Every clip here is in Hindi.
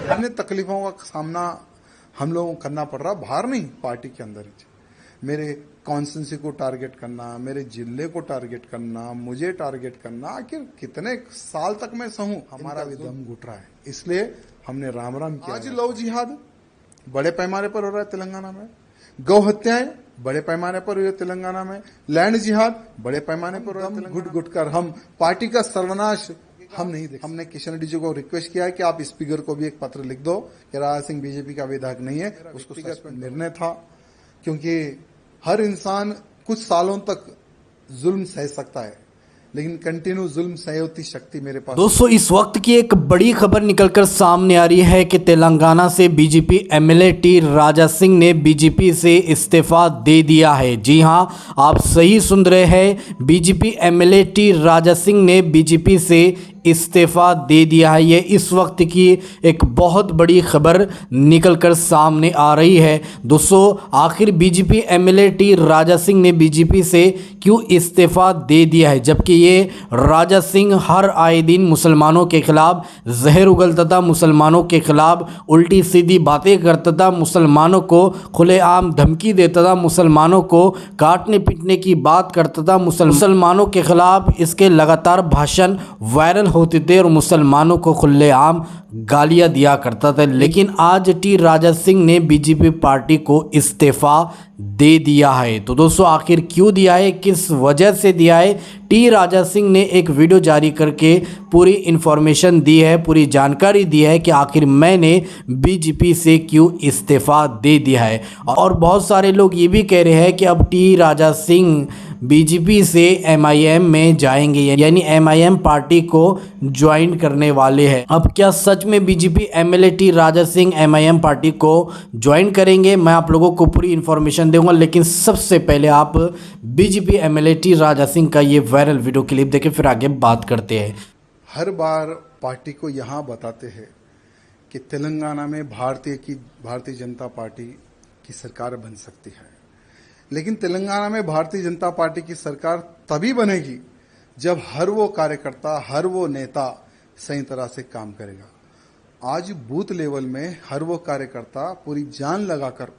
अन्य तकलीफों का सामना हम लोगों को करना पड़ रहा, बाहर नहीं, पार्टी के अंदर ही। मेरे कॉन्स्टिट्यूंसी को टारगेट करना, मेरे जिले को टारगेट करना, मुझे टारगेट करना, आखिर कितने साल तक मैं सहूं? हमारा भी दम घुट रहा है, इसलिए हमने राम राम किया। आज लव जिहाद बड़े पैमाने पर हो रहा है तेलंगाना में, गौ हत्याएं बड़े पैमाने पर हुई है तेलंगाना में, लैंड जिहाद बड़े पैमाने पर हो रहा है। घुट घुट कर हम पार्टी का सर्वनाश हम नहीं देख। हमने किशन रेड्डी जी को रिक्वेस्ट किया है कि आप स्पीकर को भी एक पत्र लिख दो कि राजा सिंह बीजेपी का विधायक नहीं है। उसको निर्णय था, क्योंकि हर इंसान कुछ सालों तक जुल्म सह सकता है, लेकिन कंटिन्यू जुल्म सहयोगी शक्ति मेरे पास। दोस्तों, इस वक्त की एक बड़ी खबर निकलकर सामने आ रही है कि तेलंगाना से BJP MLA T Raja Singh ने बीजेपी से इस्तीफा दे दिया है। जी हां, आप सही सुन रहे हैं, BJP MLA T Raja Singh ने बीजेपी से इस्तीफा दे दिया है। ये इस वक्त की एक बहुत बड़ी खबर निकलकर सामने आ रही है। दोस्तों, आखिर BJP MLA T Raja Singh ने बीजेपी से क्यों इस्तीफा दे दिया है, जबकि ये राजा सिंह हर आए दिन मुसलमानों के खिलाफ जहर उगलता था, मुसलमानों के खिलाफ उल्टी सीधी बातें करता था, मुसलमानों को खुलेआम धमकी देता था, मुसलमानों को काटने पीटने की बात करता था, मुसलमानों के खिलाफ इसके लगातार भाषण वायरल होते थे और मुसलमानों को खुलेआम गालियां दिया करता था। लेकिन आज टी राजा सिंह ने बीजेपी पार्टी को इस्तीफा दे दिया है। तो दोस्तों, आखिर क्यों दिया है, किस वजह से दिया है? टी राजा सिंह ने एक वीडियो जारी करके पूरी इन्फॉर्मेशन दी है, पूरी जानकारी दी है कि आखिर मैंने बीजेपी से क्यों इस्तीफा दे दिया है। और बहुत सारे लोग ये भी कह रहे हैं कि अब टी राजा सिंह बीजेपी से एमआईएम में जाएंगे, यानी एमआईएम पार्टी को ज्वाइन करने वाले हैं। अब क्या सच में BJP MLA T Raja Singh MIM party को ज्वाइन करेंगे? मैं आप लोगों को पूरी इन्फॉर्मेशन दूंगा, लेकिन सबसे पहले आप BJP MLA T Raja Singh का ये वायरल वीडियो क्लिप देखें, फिर आगे बात करते हैं। हर बार पार्टी को यहाँ बताते हैं कि तेलंगाना में भारतीय जनता पार्टी की सरकार बन सकती है, लेकिन तेलंगाना में भारतीय जनता पार्टी की सरकार तभी बनेगी जब हर वो कार्यकर्ता, हर वो नेता सही तरह से काम करेगा। आज बूथ लेवल में हर वो कार्यकर्ता पूरी जान लगाकर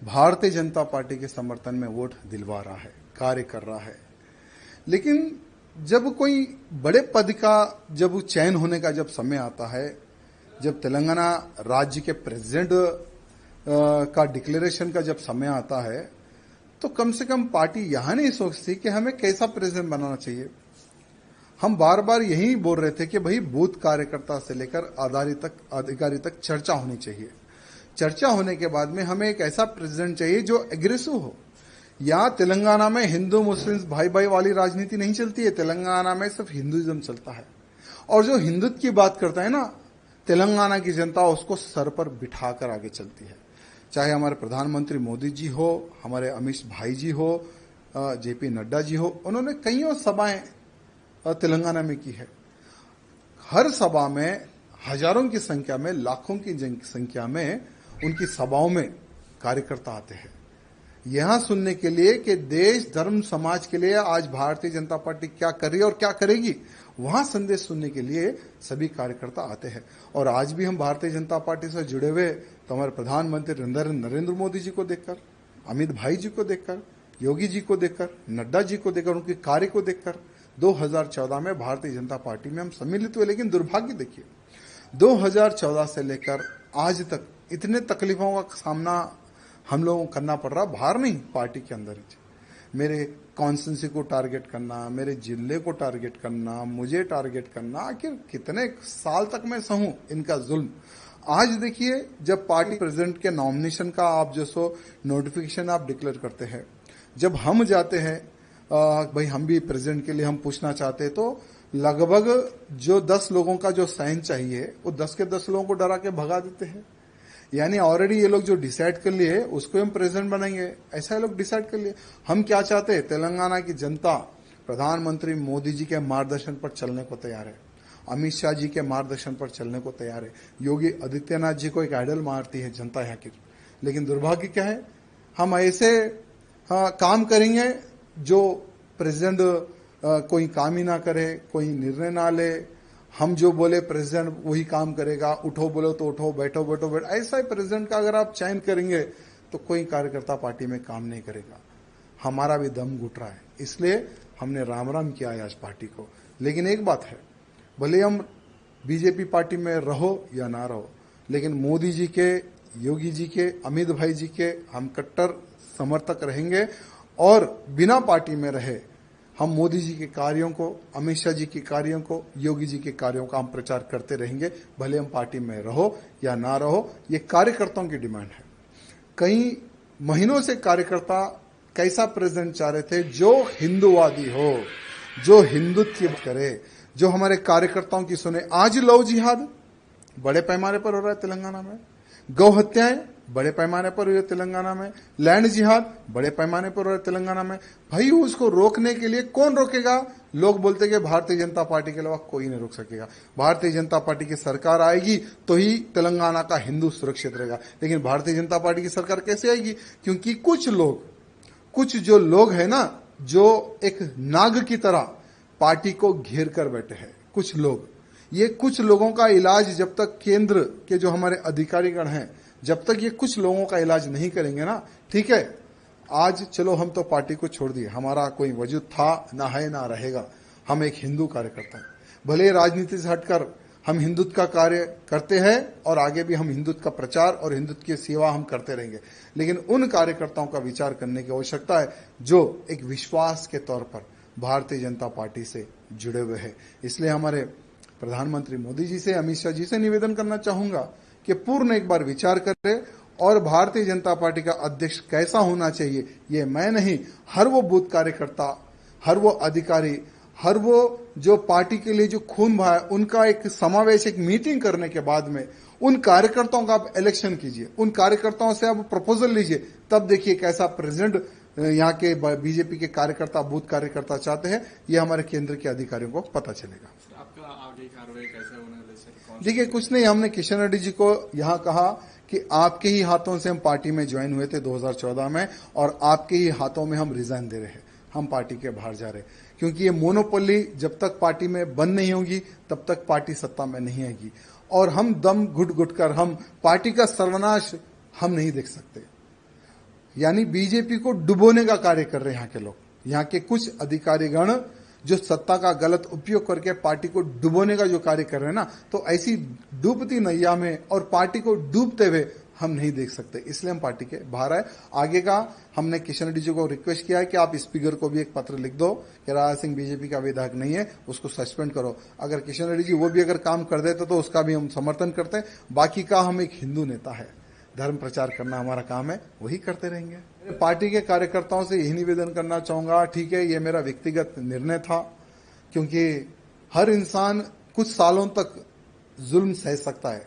भारतीय जनता पार्टी के समर्थन में वोट दिलवा रहा है, कार्य कर रहा है। लेकिन जब कोई बड़े पद का जब चयन होने का जब समय आता है, जब तेलंगाना राज्य के प्रेसिडेंट का डिक्लेरेशन का जब समय आता है, तो कम से कम पार्टी यहां नहीं सोचती कि हमें कैसा प्रेसिडेंट बनाना चाहिए। हम बार बार यही बोल रहे थे कि भाई बूथ कार्यकर्ता से लेकर अधिकारी तक चर्चा होनी चाहिए। चर्चा होने के बाद में हमें एक ऐसा प्रेसिडेंट चाहिए जो एग्रेसिव हो। यहाँ तेलंगाना में हिंदू मुस्लिम भाई भाई वाली राजनीति नहीं चलती है, तेलंगाना में सिर्फ हिंदुइज्म चलता है। और जो हिंदुत्व की बात करता है ना, तेलंगाना की जनता उसको सर पर बिठाकर आगे चलती है। चाहे हमारे प्रधानमंत्री मोदी जी हो, हमारे अमित भाई जी हो, जेपी नड्डा जी हो, उन्होंने कईयों सभाएं तेलंगाना में की है। हर सभा में हजारों की संख्या में, लाखों की संख्या में उनकी सभाओं में कार्यकर्ता आते हैं यहां सुनने के लिए कि देश धर्म समाज के लिए आज भारतीय जनता पार्टी क्या कर रही है और क्या करेगी। वहां संदेश सुनने के लिए सभी कार्यकर्ता आते हैं। और आज भी हम भारतीय जनता पार्टी से जुड़े हुए तो हमारे प्रधानमंत्री नरेंद्र मोदी जी को देखकर, अमित भाई जी को देखकर, योगी जी को देखकर, नड्डा जी को देखकर, उनके कार्य को देखकर 2014 में भारतीय जनता पार्टी में हम सम्मिलित हुए। लेकिन दुर्भाग्य देखिए, 2014 से लेकर आज तक इतने तकलीफों का सामना हम लोगों को करना पड़ रहा, बाहर नहीं, पार्टी के अंदर ही। मेरे कॉन्स्टिट्यूंसी को टारगेट करना, मेरे जिले को टारगेट करना, मुझे टारगेट करना, आखिर कितने साल तक मैं सहूं इनका जुल्म। आज देखिए, जब पार्टी प्रेसिडेंट के नॉमिनेशन का आप जो सो नोटिफिकेशन आप डिक्लेयर करते हैं, जब हम जाते हैं भाई हम भी प्रेसिडेंट के लिए हम पूछना चाहते हैं, तो लगभग जो 10 लोगों का जो साइन चाहिए वो 10 के 10 लोगों को डरा के भगा देते हैं। यानी ऑलरेडी ये लोग जो डिसाइड कर लिए उसको हम प्रेसिडेंट बनाएंगे, ऐसा ये लोग डिसाइड कर लिए। हम क्या चाहते हैं, तेलंगाना की जनता प्रधानमंत्री मोदी जी के मार्गदर्शन पर चलने को तैयार है, अमित शाह जी के मार्गदर्शन पर चलने को तैयार है। योगी आदित्यनाथ जी को एक आइडल मारती है जनता यहाँ की। लेकिन दुर्भाग्य क्या है, हम ऐसे काम करेंगे जो प्रेसिडेंट कोई काम ही ना करे, कोई निर्णय ना ले, हम जो बोले प्रेसिडेंट वही काम करेगा, उठो बोलो तो उठो, बैठो बैठो बैठो, ऐसा ही प्रेसिडेंट का अगर आप चयन करेंगे तो कोई कार्यकर्ता पार्टी में काम नहीं करेगा। हमारा भी दम घुट रहा है, इसलिए हमने राम राम किया है आज पार्टी को। लेकिन एक बात है, भले हम बीजेपी पार्टी में रहो या ना रहो, लेकिन मोदी जी के, योगी जी के, अमित भाई जी के हम कट्टर समर्थक रहेंगे और बिना पार्टी में रहे हम मोदी जी के कार्यों को, अमित शाह जी के कार्यों को, योगी जी के कार्यों का हम प्रचार करते रहेंगे, भले हम पार्टी में रहो या ना रहो। ये कार्यकर्ताओं की डिमांड है। कई महीनों से कार्यकर्ता कैसा प्रेसिडेंट चाह रहे थे जो हिंदूवादी हो, जो हिंदुत्व करे, जो हमारे कार्यकर्ताओं की सुने। आज लव जिहाद बड़े पैमाने पर हो रहा है तेलंगाना में, गौ हत्याएं बड़े पैमाने पर हुई है तेलंगाना में, लैंड जिहाद बड़े पैमाने पर हो रहा है तेलंगाना में। भाई उसको रोकने के लिए कौन रोकेगा? लोग बोलते कि भारतीय जनता पार्टी के अलावा कोई नहीं रोक सकेगा। भारतीय जनता पार्टी की सरकार आएगी तो ही तेलंगाना का हिंदू सुरक्षित रहेगा। लेकिन भारतीय जनता पार्टी की सरकार कैसे आएगी? क्योंकि कुछ जो लोग है ना, जो एक नाग की तरह पार्टी को घेर कर बैठे हैं, कुछ लोग। ये कुछ लोगों का इलाज जब तक केंद्र के जो हमारे अधिकारीगण हैं, जब तक ये कुछ लोगों का इलाज नहीं करेंगे ना, ठीक है, आज चलो हम तो पार्टी को छोड़ दिए, हमारा कोई वजूद था ना है ना रहेगा। हम एक हिंदू कार्यकर्ता हैं, भले राजनीति से हटकर हम हिंदुत्व का कार्य करते हैं और आगे भी हम हिंदुत्व का प्रचार और हिंदुत्व की सेवा हम करते रहेंगे। लेकिन उन कार्यकर्ताओं का विचार करने की आवश्यकता है जो एक विश्वास के तौर पर भारतीय जनता पार्टी से जुड़े हुए हैं। इसलिए हमारे प्रधानमंत्री मोदी जी से, अमित शाह जी से निवेदन करना चाहूंगा कि पूर्ण एक बार विचार करें और भारतीय जनता पार्टी का अध्यक्ष कैसा होना चाहिए, ये मैं नहीं, हर वो बूथ कार्यकर्ता, हर वो अधिकारी, हर वो जो पार्टी के लिए जो खून बहा है, उनका एक समावेश, एक मीटिंग करने के बाद में उन कार्यकर्ताओं का आप इलेक्शन कीजिए, उन कार्यकर्ताओं से आप प्रपोजल लीजिए, तब देखिए कैसा प्रेसिडेंट यहाँ के बीजेपी के कार्यकर्ता, बूथ कार्यकर्ता चाहते हैं। ये हमारे केंद्र के अधिकारियों को पता चलेगा। आपका आगे कार्रवाई कैसे होने वाली है? देखिए, कुछ नहीं, हमने किशन रेड्डी जी को यहाँ कहा कि आपके ही हाथों से हम पार्टी में ज्वाइन हुए थे 2014 में और आपके ही हाथों में हम रिजाइन दे रहे हैं, हम पार्टी के बाहर जा रहे हैं। क्योंकि ये मोनोपोली जब तक पार्टी में बंद नहीं होगी तब तक पार्टी सत्ता में नहीं आएगी और हम दम घुट कर हम पार्टी का सर्वनाश हम नहीं देख सकते। यानी बीजेपी को डुबोने का कार्य कर रहे हैं यहाँ के लोग, यहाँ के कुछ अधिकारीगण जो सत्ता का गलत उपयोग करके पार्टी को डुबोने का जो कार्य कर रहे हैं ना, तो ऐसी डूबती नैया में और पार्टी को डूबते हुए हम नहीं देख सकते, इसलिए हम पार्टी के बाहर आए। आगे का हमने किशन रेड्डी जी को रिक्वेस्ट किया है कि आप स्पीकर को भी एक पत्र लिख दो कि राजा सिंह बीजेपी का विधायक नहीं है, उसको सस्पेंड करो। अगर किशन रेड्डी जी वो भी अगर काम कर देते तो उसका भी हम समर्थन करते हैं। बाकी का हम एक हिंदू नेता है, धर्म प्रचार करना हमारा काम है, वही करते रहेंगे। पार्टी के कार्यकर्ताओं से यही निवेदन करना चाहूंगा, ठीक है, ये मेरा व्यक्तिगत निर्णय था, क्योंकि हर इंसान कुछ सालों तक जुल्म सह सकता है,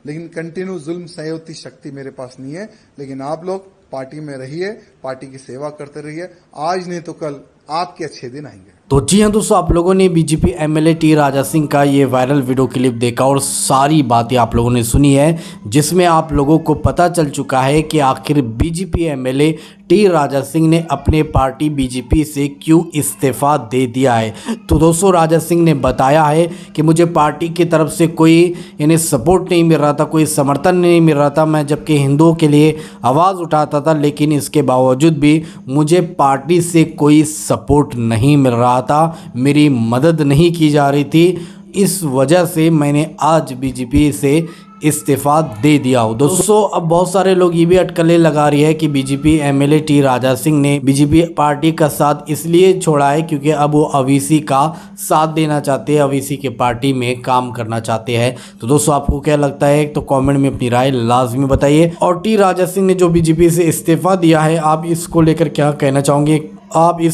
लेकिन कंटिन्यू जुल्म सहयोती शक्ति मेरे पास नहीं है। लेकिन आप लोग पार्टी में रहिए, पार्टी की सेवा करते रहिए, आज नहीं तो कल आपके अच्छे दिन आएंगे। तो जी हाँ दोस्तों, आप लोगों ने BJP MLA T Raja Singh का ये वायरल वीडियो क्लिप देखा और सारी बातें आप लोगों ने सुनी है, जिसमें आप लोगों को पता चल चुका है कि आखिर BJP MLA T Raja Singh ने अपने पार्टी बीजेपी से क्यों इस्तीफा दे दिया है। तो दोस्तों, राजा सिंह ने बताया है कि मुझे पार्टी की तरफ से कोई यानी सपोर्ट नहीं मिल रहा था, कोई समर्थन नहीं मिल रहा था। मैं जबकि हिंदुओं के लिए आवाज़ उठाता था, लेकिन इसके बावजूद भी मुझे पार्टी से कोई सपोर्ट नहीं मिल रहा था, मेरी मदद नहीं की जा रही थी। इस वजह से मैंने आज बीजेपी से इस्तीफा दे दिया हो। दोस्तों, अब बहुत सारे लोग ये भी अटकलें लगा रही है कि BJP MLA T Raja Singh ने बीजेपी पार्टी का साथ इसलिए छोड़ा है क्योंकि अब वो अवीसी का साथ देना चाहते हैं, अवीसी के पार्टी में काम करना चाहते हैं। तो दोस्तों, आपको क्या लगता है तो कमेंट में अपनी राय लाजमी बताइए। और टी राजा सिंह ने जो बीजेपी से इस्तीफा दिया है, आप इसको लेकर क्या कहना चाहोगे? आपके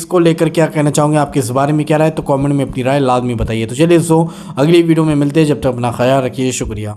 इस बारे में क्या राय, तो कमेंट में अपनी राय लाजमी बताइए। तो चलिए दोस्तों, अगली वीडियो में मिलते हैं, जब तक अपना ख्याल रखिए, शुक्रिया।